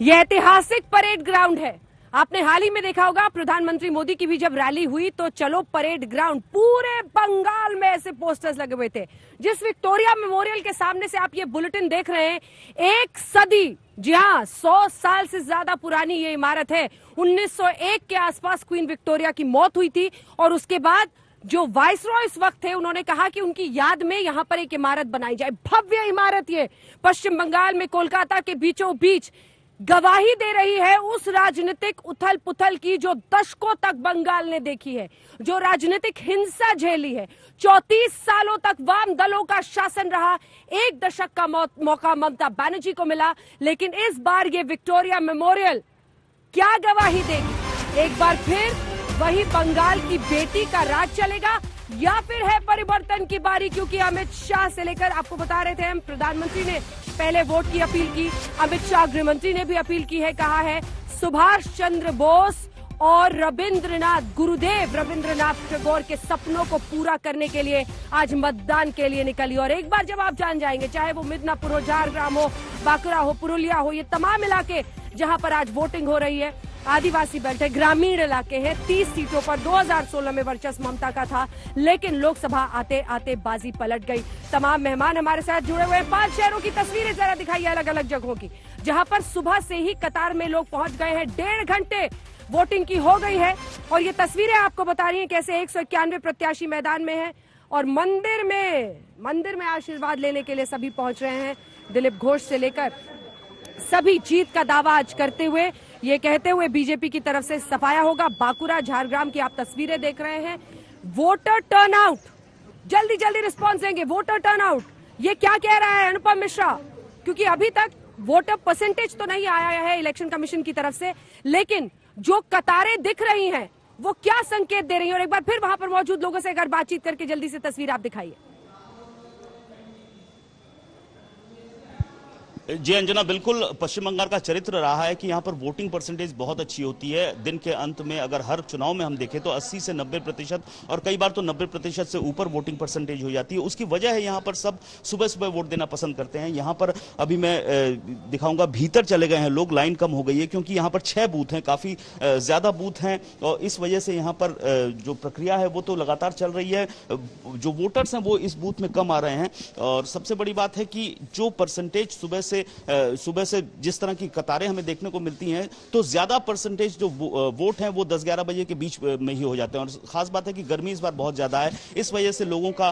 यह ऐतिहासिक parade ground है। आपने हाल ही में देखा होगा, प्रधानमंत्री मोदी की भी जब रैली हुई तो चलो परेड ग्राउंड, पूरे बंगाल में ऐसे पोस्टर्स लगे हुए थे। जिस विक्टोरिया मेमोरियल के सामने से आप ये बुलेटिन देख रहे हैं, एक सदी, जी हाँ, 100 साल से ज्यादा पुरानी ये इमारत है। 1901 के आसपास क्वीन विक्टोरिया की मौत हुई थी और उसके बाद जो वाइसरॉय इस वक्त थे, उन्होंने कहा कि उनकी याद में यहां पर एक इमारत बनाई जाए। भव्य इमारत ये पश्चिम बंगाल में कोलकाता के बीचों बीच गवाही दे रही है उस राजनीतिक उथल पुथल की जो दशकों तक बंगाल ने देखी है, जो राजनीतिक हिंसा झेली है। 34 सालों तक वाम दलों का शासन रहा, 1 दशक का मौका ममता बनर्जी को मिला, लेकिन इस बार ये विक्टोरिया मेमोरियल क्या गवाही देगी? एक बार फिर वही बंगाल की बेटी का राज चलेगा या फिर है परिवर्तन की बारी? क्योंकि अमित शाह से लेकर, आपको बता रहे थे हम, प्रधानमंत्री ने पहले वोट की अपील की, अमित शाह गृहमंत्री ने भी अपील की है, कहा है सुभाष चंद्र बोस और गुरुदेव रविंद्रनाथ टैगोर के सपनों को पूरा करने के लिए आज मतदान के लिए निकली। और एक बार जब आप जान जाएंगे, चाहे वो मिदनापुर हो, झारग्राम हो, बांकुड़ा हो, पुरुलिया हो, ये तमाम इलाके जहां पर आज वोटिंग हो रही है, आदिवासी बेल्ट है, ग्रामीण इलाके हैं। 30 सीटों पर 2016 में वर्चस्व ममता का था, लेकिन लोकसभा आते आते बाजी पलट गई। तमाम मेहमान हमारे साथ जुड़े हुए हैं। 5 शहरों की तस्वीरें जरा दिखाइए, अलग अलग जगहों की, जहां पर सुबह से ही कतार में लोग पहुंच गए हैं। 1.5 घंटे वोटिंग की हो गई है और ये तस्वीरें आपको बता रही हैं कैसे 191 प्रत्याशी मैदान में है और मंदिर में आशीर्वाद लेने के लिए सभी पहुंच रहे हैं। दिलीप घोष से लेकर सभी जीत का दावा आज करते हुए, ये कहते हुए बीजेपी की तरफ से सफाया होगा। बांकुड़ा, झारग्राम की आप तस्वीरें देख रहे हैं। वोटर टर्नआउट, जल्दी जल्दी रिस्पॉन्स देंगे। वोटर टर्नआउट, ये क्या कह रहा है अनुपम मिश्रा? क्योंकि अभी तक वोटर परसेंटेज तो नहीं आया है इलेक्शन कमीशन की तरफ से, लेकिन जो कतारें दिख रही हैं वो क्या संकेत दे रही हैं? और एक बार फिर वहां पर मौजूद लोगों से अगर बातचीत करके जल्दी से तस्वीर आप दिखाइए। जी अंजना, बिल्कुल पश्चिम बंगाल का चरित्र रहा है कि यहाँ पर वोटिंग परसेंटेज बहुत अच्छी होती है। दिन के अंत में अगर हर चुनाव में हम देखें तो 80 से 90% और कई बार तो 90% से ऊपर वोटिंग परसेंटेज हो जाती है। उसकी वजह है यहाँ पर सब सुबह सुबह वोट देना पसंद करते हैं। यहाँ पर अभी मैं दिखाऊंगा, भीतर चले गए हैं लोग, लाइन कम हो गई है क्योंकि यहाँ पर 6 बूथ हैं, काफी ज्यादा बूथ हैं और इस वजह से यहाँ पर जो प्रक्रिया है वो तो लगातार चल रही है। जो वोटर्स हैं वो इस बूथ में कम आ रहे हैं और सबसे बड़ी बात है कि जो परसेंटेज सुबह से जिस तरह की कतारें हमें देखने को मिलती हैं, तो ज्यादा परसेंटेज जो वोट हैं वो 10-11 बजे के बीच में ही हो जाते हैं। और खास बात है कि गर्मी इस बार बहुत ज्यादा है, इस वजह से लोगों का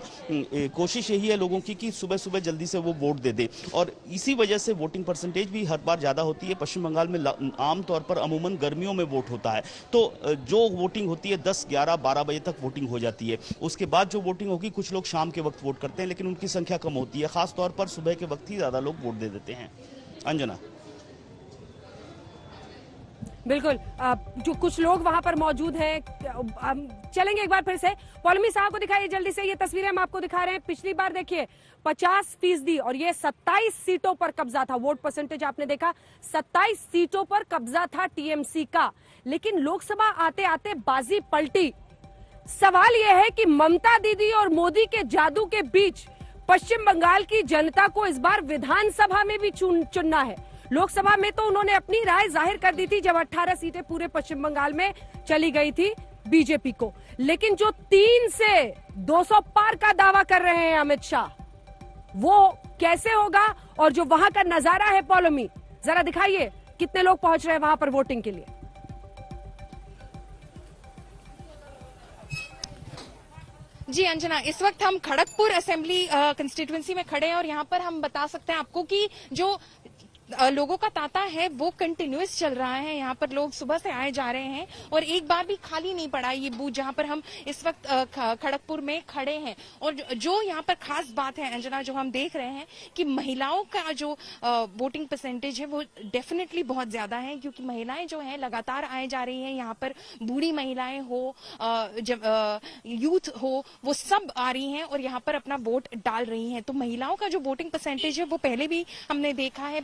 कोशिश यही है लोगों की कि सुबह सुबह जल्दी से वो वोट दे दे और इसी वजह से वोटिंग परसेंटेज भी हर बार ज्यादा होती है। पश्चिम बंगाल में आमतौर पर अमूमन गर्मियों में वोट होता है, तो जो वोटिंग होती है 10, 11, 12 बजे तक वोटिंग हो जाती है। उसके बाद जो वोटिंग होगी, कुछ लोग शाम के वक्त वोट करते हैं, लेकिन उनकी संख्या कम होती है। खासतौर पर सुबह के वक्त ही ज्यादा लोग वोट दे देते हैं। अंजना, बिल्कुल, जो कुछ लोग वहां पर मौजूद हैं, चलेंगे एक बार फिर से। पौलमी साहब को दिखाइए जल्दी से, ये तस्वीरें हम आपको दिखा रहे हैं। पिछली बार देखिए 50% और ये 27 सीटों पर कब्जा था। वोट परसेंटेज आपने देखा, 27 सीटों पर कब्जा था टीएमसी का, लेकिन लोकसभा आते आते बाजी पलटी। सवाल यह है कि ममता दीदी और मोदी के जादू के बीच पश्चिम बंगाल की जनता को इस बार विधानसभा में भी चुनना है। लोकसभा में तो उन्होंने अपनी राय जाहिर कर दी थी जब 18 सीटें पूरे पश्चिम बंगाल में चली गई थी बीजेपी को, लेकिन जो 3 से 200 पार का दावा कर रहे हैं अमित शाह, वो कैसे होगा? और जो वहां का नजारा है, पौलमी जरा दिखाइए, कितने लोग पहुंच रहे हैं वहां पर वोटिंग के लिए? जी अंजना, इस वक्त हम खड़गपुर असेंबली कंस्टिट्यूएंसी में खड़े हैं और यहाँ पर हम बता सकते हैं आपको कि जो लोगों का तांता है वो कंटिन्यूअस चल रहा है। यहाँ पर लोग सुबह से आए जा रहे हैं और एक बार भी खाली नहीं पड़ा ये बूथ जहाँ पर हम इस वक्त खड़गपुर में खड़े हैं। और जो यहाँ पर खास बात है अंजना, जो हम देख रहे हैं कि महिलाओं का जो वोटिंग परसेंटेज है वो डेफिनेटली बहुत ज्यादा है, क्योंकि महिलाएं जो है लगातार आए जा रही हैं। यहाँ पर बूढ़ी महिलाएं हो, यूथ हो, वो सब आ रही हैं और यहाँ पर अपना वोट डाल रही हैं। तो महिलाओं का जो वोटिंग परसेंटेज है वो पहले भी हमने देखा है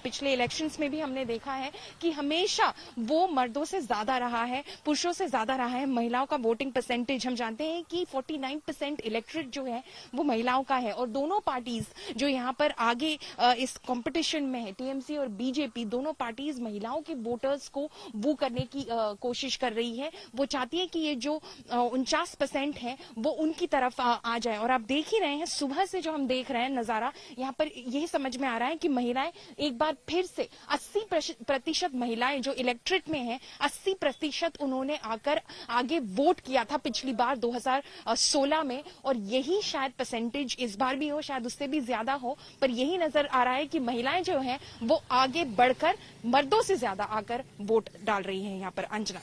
पिछले इलेक्शंस में भी हमने देखा है कि हमेशा वो मर्दों से ज्यादा रहा है, पुरुषों से ज्यादा रहा है। महिलाओं का वोटिंग परसेंटेज हम जानते हैं कि 49% इलेक्ट्रेट जो है वो महिलाओं का है। और दोनों पार्टीज जो यहाँ पर आगे इस कंपटीशन में है, टीएमसी और बीजेपी, दोनों पार्टीज महिलाओं के वोटर्स को वू करने की कोशिश कर रही है। वो चाहती है कि ये जो 49% है वो उनकी तरफ आ जाए। और आप देख ही रहे हैं, सुबह से जो हम देख रहे हैं नजारा, यहाँ पर यही समझ में आ रहा है कि महिलाएं एक बार फिर से 80% महिलाएं जो इलेक्ट्रेट में हैं, 80% उन्होंने आकर आगे वोट किया था पिछली बार 2016 में। और यही शायद परसेंटेज इस बार भी हो, शायद उससे भी ज्यादा हो, पर यही नजर आ रहा है कि महिलाएं जो हैं वो आगे बढ़कर मर्दों से ज्यादा आकर वोट डाल रही हैं यहाँ पर। अंजना,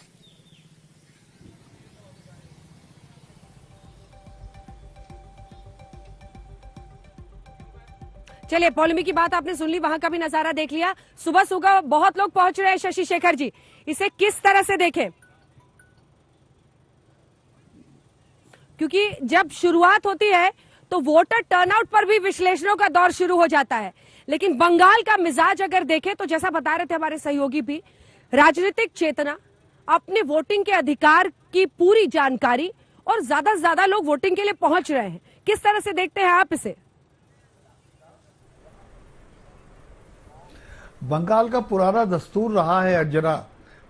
चलिए, पॉलिमी की बात आपने सुन ली, वहां का भी नजारा देख लिया। सुबह सुबह बहुत लोग पहुंच रहे हैं। शशि शेखर जी, इसे किस तरह से देखें? क्योंकि जब शुरुआत होती है तो वोटर टर्नआउट पर भी विश्लेषणों का दौर शुरू हो जाता है, लेकिन बंगाल का मिजाज अगर देखें तो जैसा बता रहे थे हमारे सहयोगी भी, राजनीतिक चेतना, अपने वोटिंग के अधिकार की पूरी जानकारी, और ज्यादा से ज्यादा लोग वोटिंग के लिए पहुंच रहे हैं। किस तरह से देखते हैं आप इसे? बंगाल का पुराना दस्तूर रहा है अंजना,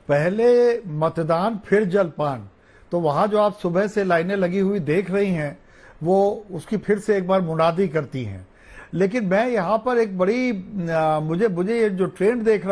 पहले मतदान फिर जलपान। तो वहां जो आप सुबह से लाइनें लगी हुई देख रही हैं, वो उसकी फिर से एक बार मुनादी करती हैं। लेकिन मैं यहाँ पर एक बड़ी मुझे ये जो ट्रेंड दिख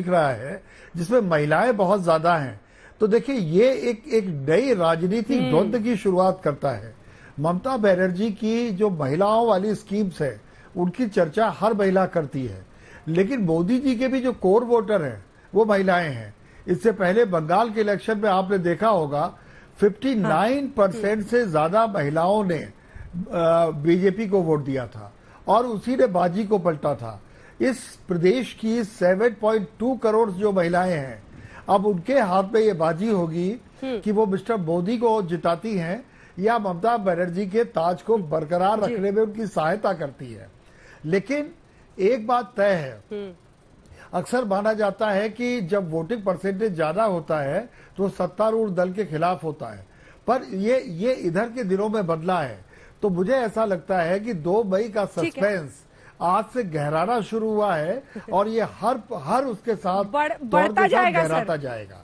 रहा है जिसमें महिलाएं बहुत ज्यादा हैं, तो देखिए ये एक नई राजनीतिक द्वंद्व की शुरुआत करता है। ममता बनर्जी की जो महिलाओं वाली स्कीम्स है उनकी चर्चा हर महिला करती है, लेकिन मोदी जी के भी जो कोर वोटर हैं वो महिलाएं हैं। इससे पहले बंगाल के इलेक्शन में आपने देखा होगा 59% से ज्यादा महिलाओं ने बीजेपी को वोट दिया था और उसी ने बाजी को पलटा था। इस प्रदेश की 7.2 करोड़ जो महिलाएं हैं, अब उनके हाथ में ये बाजी होगी कि वो मिस्टर मोदी को जिताती हैं या ममता बनर्जी के ताज को बरकरार रखने में उनकी सहायता करती है। लेकिन एक बात तय है, अक्सर माना जाता है कि जब वोटिंग परसेंटेज ज्यादा होता है तो सत्तारूढ़ दल के खिलाफ होता है, पर ये इधर के दिनों में बदला है। तो मुझे ऐसा लगता है कि 2 मई का सस्पेंस आज से गहराना शुरू हुआ है और ये हर उसके साथ बढ़ता जाएगा, गहराता जाएगा।